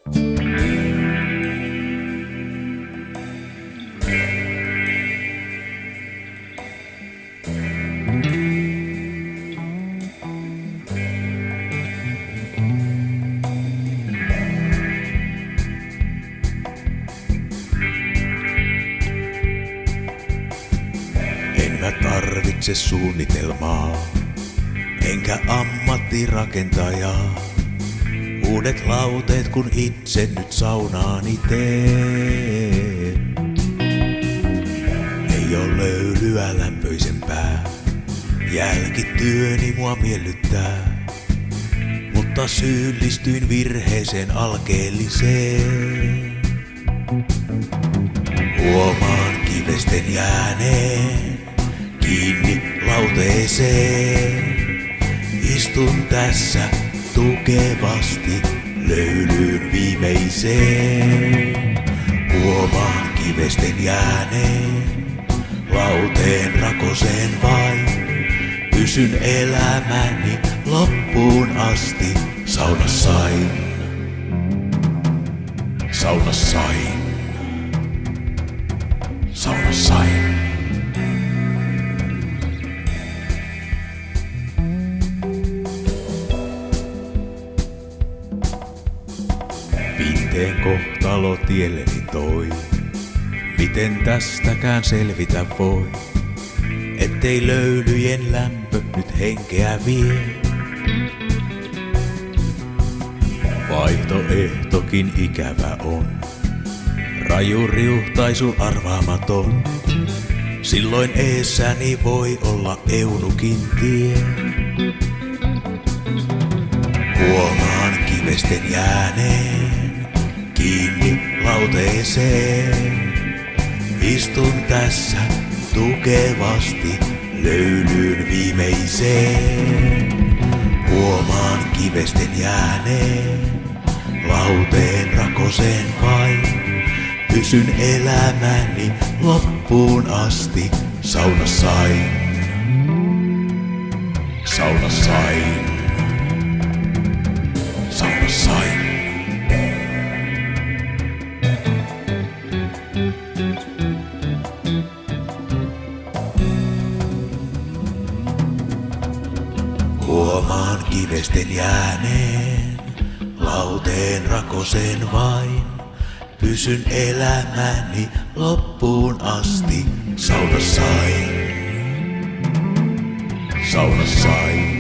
En mä tarvitse suunnitelmaa, enkä ammattirakentajaa. Uudet lauteet kun itse nyt saunaani teen. Ei oo löylyä lämpöisempää, jälkityöni mua miellyttää. Mutta syyllistyin virheeseen alkeelliseen. Huomaan kivesten jääneen kiinni lauteeseen. Istun tässä tukevasti löylyyn viimeiseen. Huomaan kivesten jääneen lauteen rakoseen vain. Pysyn elämäni loppuun asti. Saunassain, saunassain, saunassain. Pinteen kohtalo tielleni toi, miten tästäkään selvitä voi, ettei löylyjen lämpö nyt henkeä vie. Vaihtoehtokin ikävä on, raju riuhtaisu arvaamaton. Silloin eessäni voi olla eunukin tie. Huomaan kivesten jääneen kiinni lauteeseen. Istun tässä tukevasti löylyyn viimeiseen. Huomaan kivesten jääneen lauteen rakoseen vain. Pysyn elämäni loppuun asti. Saunassain, saunassain, saunassain. Huomaan kivesten jääneen lauteen rakoseen vain. Pysyn elämäni loppuun asti. Saunassain, saunassain.